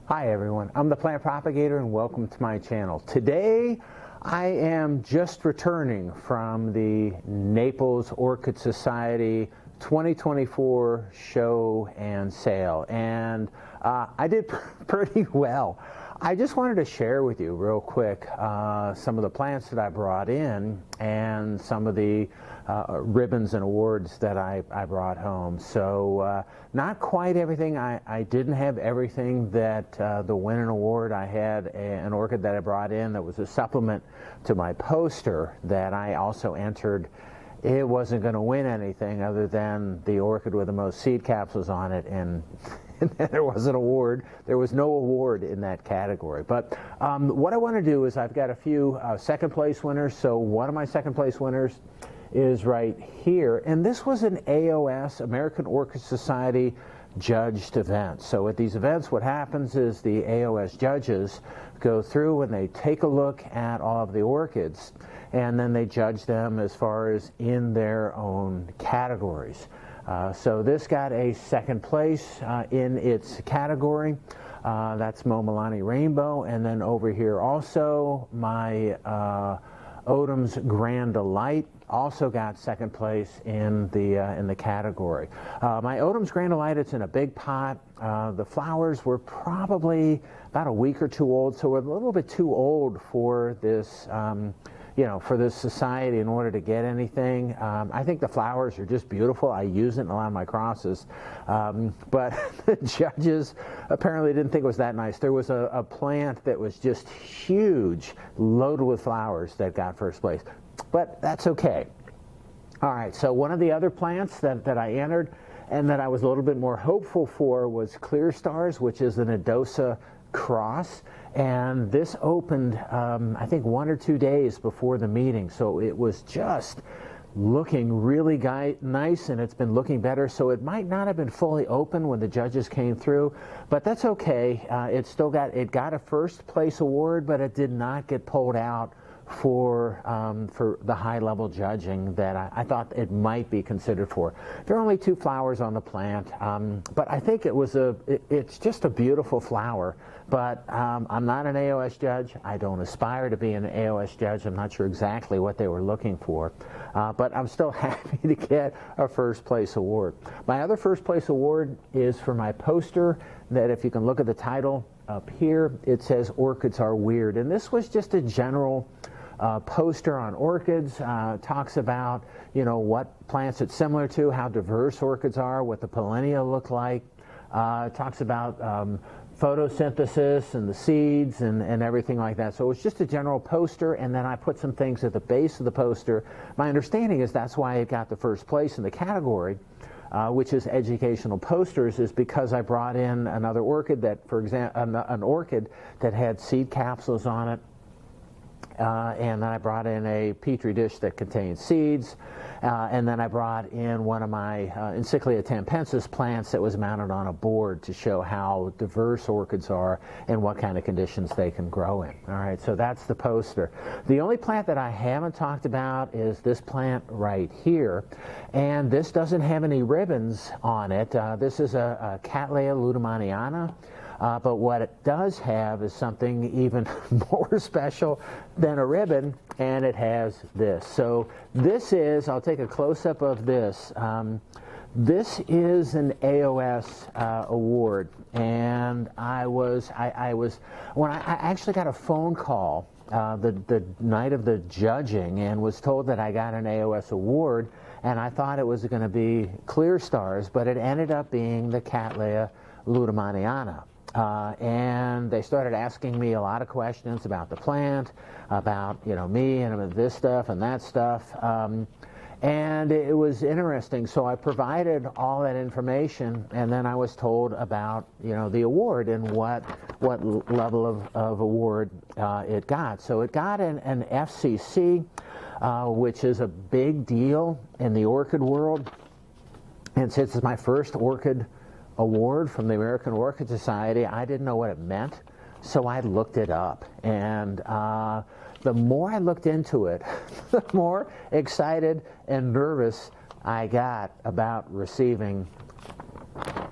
Hi everyone, I'm the Plant Propagator and welcome to my channel. Today I am just returning from the Naples Orchid Society 2024 show and sale, and I did pretty well. I just wanted to share with you real quick some of the plants that I brought in and some of the ribbons and awards that I brought home. So not quite everything. I didn't have everything that the win an award. I had an orchid that I brought in that was a supplement to my poster that I also entered. It wasn't going to win anything other than the orchid with the most seed capsules on it, and there was an award. There was no award in that category. But what I want to do is I've got a few second place winners. So one of my second place winners is right here, and this was an AOS, American Orchid Society, judged event. So at these events what happens is the AOS judges go through and they take a look at all of the orchids, and then they judge them as far as in their own categories. So this got a second place in its category. That's Momolani Rainbow, and then over here also my Odom's Grand Delight also got second place in the category. My Odom's Grand Delight, it's in a big pot. The flowers were probably about a week or two old, so we're a little bit too old for this for this society in order to get anything. I think the flowers are just beautiful. I use it in a lot of my crosses. But the judges apparently didn't think it was that nice. There was a plant that was just huge, loaded with flowers, that got first place. But that's okay. All right, so one of the other plants that I entered and that I was a little bit more hopeful for was Clear Stars, which is an Adosa cross, and this opened I think 1 or 2 days before the meeting, so it was just looking really nice, and it's been looking better. So it might not have been fully open when the judges came through, but that's okay. It got a first place award, but it did not get pulled out for the high level judging that I thought it might be considered for. There are only 2 flowers on the plant, but I think it's just a beautiful flower. But I'm not an AOS judge. I don't aspire to be an AOS judge. I'm not sure exactly what they were looking for, but I'm still happy to get a first place award. My other first place award is for my poster that, if you can look at the title up here, it says Orchids Are Weird, and this was just a general poster on orchids. Talks about what plants it's similar to, how diverse orchids are, what the pollinia look like. Talks about photosynthesis and the seeds and everything like that. So it's just a general poster, and then I put some things at the base of the poster. My understanding is that's why it got the first place in the category, which is educational posters, is because I brought in another orchid that, for example, an orchid that had seed capsules on it. And then I brought in a petri dish that contained seeds, and then I brought in one of my Encyclia tampensis plants that was mounted on a board to show how diverse orchids are and what kind of conditions they can grow in. All right, so that's the poster. The only plant that I haven't talked about is this plant right here, and this doesn't have any ribbons on it. This is a Cattleya lueddemannia. But what it does have is something even more special than a ribbon, and it has this. So this is, I'll take a close-up of this. This is an AOS award, and I actually got a phone call the night of the judging and was told that I got an AOS award, and I thought it was going to be Clear Stars, but it ended up being the Cattleya lueddemannia. And they started asking me a lot of questions about the plant, about me and this stuff and that stuff, and it was interesting. So I provided all that information, and then I was told about the award and what level of award it got. So it got an FCC, which is a big deal in the orchid world, and since it's my first orchid award from the American Orchid Society, I didn't know what it meant, so I looked it up, and the more I looked into it, the more excited and nervous I got about receiving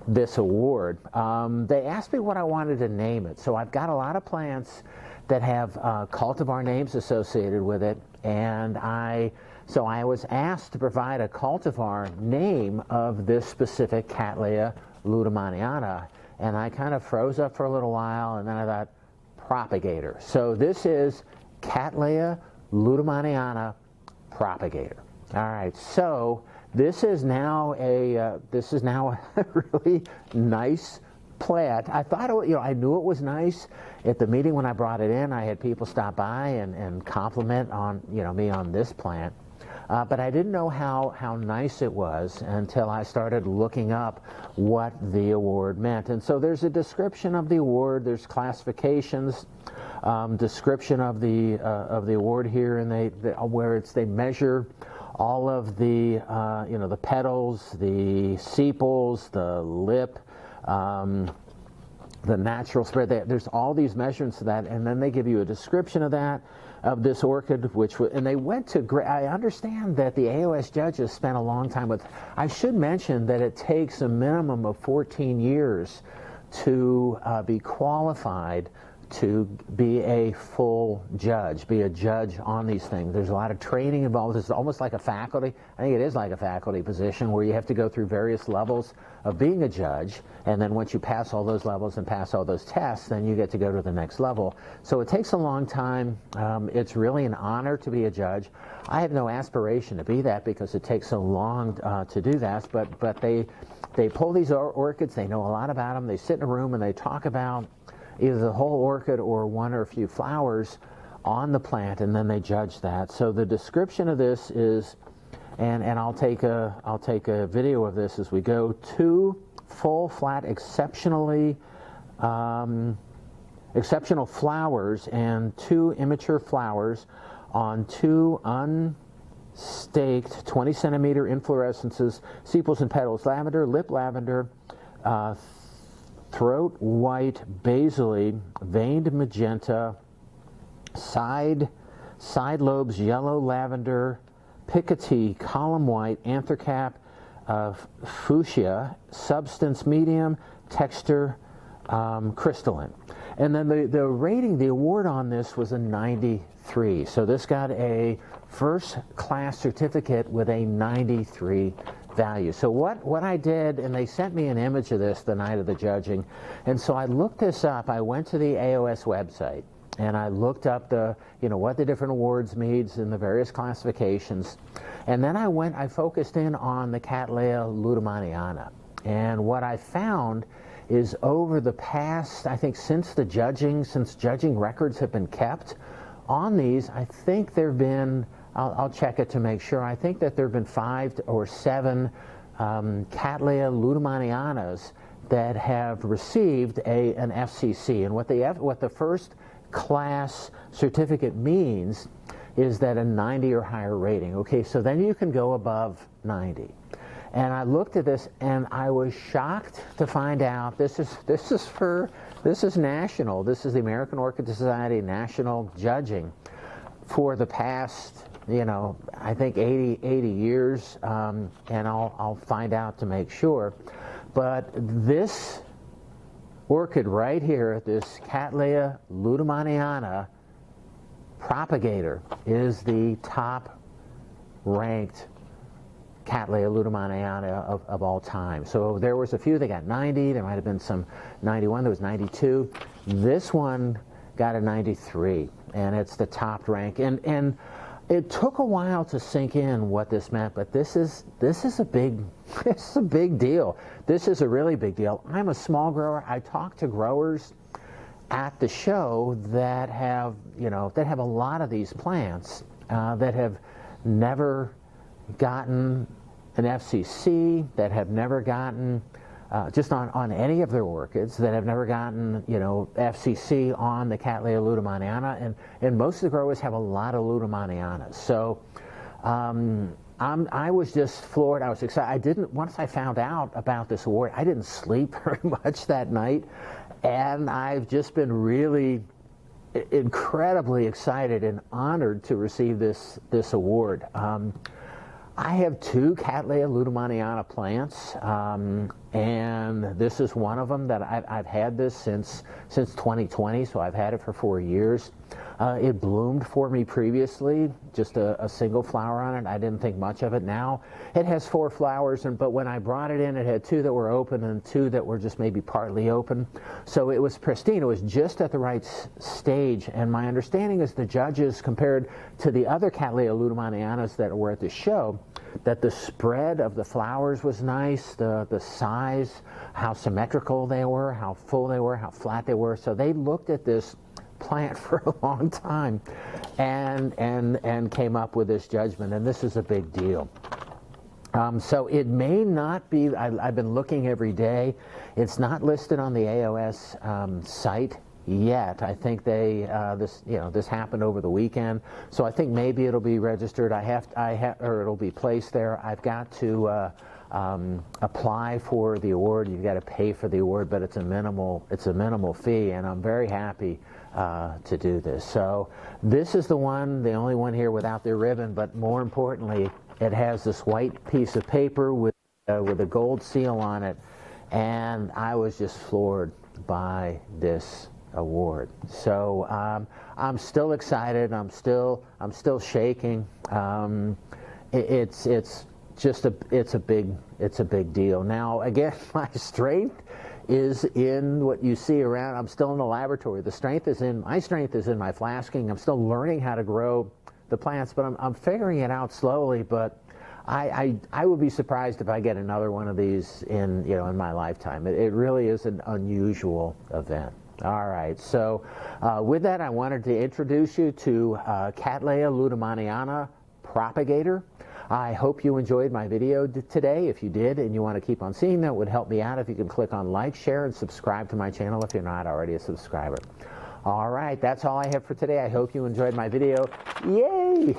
this award. They asked me what I wanted to name it. So I've got a lot of plants that have cultivar names associated with it, and so I was asked to provide a cultivar name of this specific Cattleya lueddemanniana, and I kind of froze up for a little while, and then I thought, Propagator. So this is Cattleya lueddemanniana Propagator. All right, so this is now a really nice plant. I thought, I knew it was nice. At the meeting when I brought it in, I had people stop by and compliment on, me on this plant. But I didn't know how nice it was until I started looking up what the award meant. And so there's a description of the award. There's classifications, description of the award here, and they measure all of the the petals, the sepals, the lip, the natural spread. There's all these measurements of that, and then they give you a description of that, of this orchid, and they went to I understand that the AOS judges spent a long time with. I should mention that it takes a minimum of 14 years to be qualified to be a full judge, be a judge on these things. There's a lot of training involved. It's almost like a faculty. I think it is like a faculty position where you have to go through various levels of being a judge, and then once you pass all those levels and pass all those tests, then you get to go to the next level. So it takes a long time. It's really an honor to be a judge. I have no aspiration to be that because it takes so long to do that, but they pull these orchids. They know a lot about them. They sit in a room and they talk about either the whole orchid or one or a few flowers on the plant, and then they judge that. So the description of this is, and I'll take a video of this as we go. 2 full, flat, exceptional flowers and 2 immature flowers on 2 unstaked 20-centimeter inflorescences, sepals and petals, lavender, lip lavender, throat white, basally, veined magenta, side lobes yellow lavender, picotee column white, anthercap fuchsia, substance medium, texture crystalline. And then the rating, the award on this was a 93. So this got a first class certificate with a 93 value. So what I did, and they sent me an image of this the night of the judging, and so I looked this up. I went to the AOS website and I looked up what the different awards means in the various classifications, and then I focused in on the Cattleya lueddemanniana. And what I found is over the past, I think since judging records have been kept on these, I think there have been, I'll check it to make sure, I think that there have been 5 or 7 Cattleya lueddemannianas that have received an FCC. And what the first class certificate means is that a 90 or higher rating. Okay, so then you can go above 90. And I looked at this and I was shocked to find out this is national. This is the American Orchid Society national judging for the past, I think 80 years, and I'll find out to make sure. But this orchid right here, this Cattleya lueddemanniana Propagator, is the top ranked Cattleya lueddemanniana of all time. So there was a few that got 90, there might have been some 91, there was 92. This one got a 93, and it's the top rank. And it took a while to sink in what this meant, but this is a big deal. This is a really big deal. I'm a small grower. I talk to growers at the show that have a lot of these plants that have never gotten an FCC, that have never gotten just on any of their orchids, that have never gotten FCC on the Cattleya lueddemanniana, and most of the growers have a lot of lueddemannianas. So I was just floored. I was excited. Once I found out about this award, I didn't sleep very much that night, and I've just been really incredibly excited and honored to receive this I have 2 Cattleya lueddemanniana plants, and this is one of them that I've had this since 2020, so I've had it for 4 years. It bloomed for me previously, just a single flower on it. I didn't think much of it. Now it has 4 flowers, but when I brought it in, it had 2 that were open and 2 that were just maybe partly open. So it was pristine. It was just at the right stage, and my understanding is the judges, compared to the other Cattleya lueddemannianas that were at the show, that the spread of the flowers was nice, the size, how symmetrical they were, how full they were, how flat they were. So they looked at this plant for a long time and came up with this judgment, and this is a big deal. So it may not be, I've been looking every day. It's not listed on the AOS site yet. I think this happened over the weekend, so I think maybe it'll be registered. Or it'll be placed there. I've got to apply for the award. You've got to pay for the award, but it's a minimal fee, and I'm very happy to do this. So this is the only one here without the ribbon, but more importantly, it has this white piece of paper with a gold seal on it, and I was just floored by this award. So I'm still excited. I'm still shaking. It's a big deal. Now again, my strength is in what you see around. I'm still in the laboratory. My strength is in my flasking. I'm still learning how to grow the plants, but I'm figuring it out slowly. But I would be surprised if I get another one of these in my lifetime. It really is an unusual event. All right, so with that, I wanted to introduce you to Cattleya lueddemanniana Propagator. I hope you enjoyed my video today. If you did and you want to keep on seeing that, it would help me out if you can click on like, share, and subscribe to my channel if you're not already a subscriber. All right, that's all I have for today. I hope you enjoyed my video. Yay!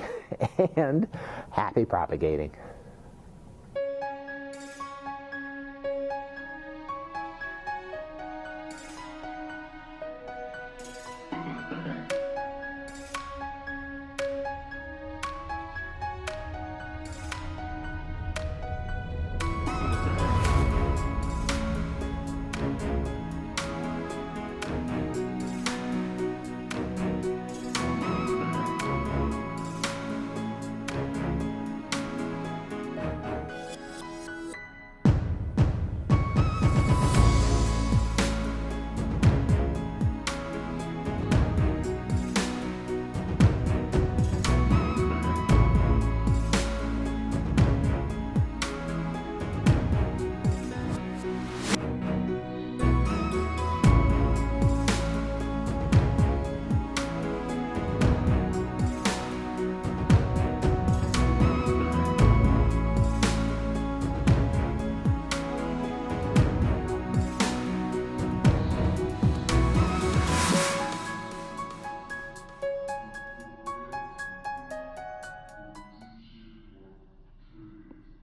And happy propagating.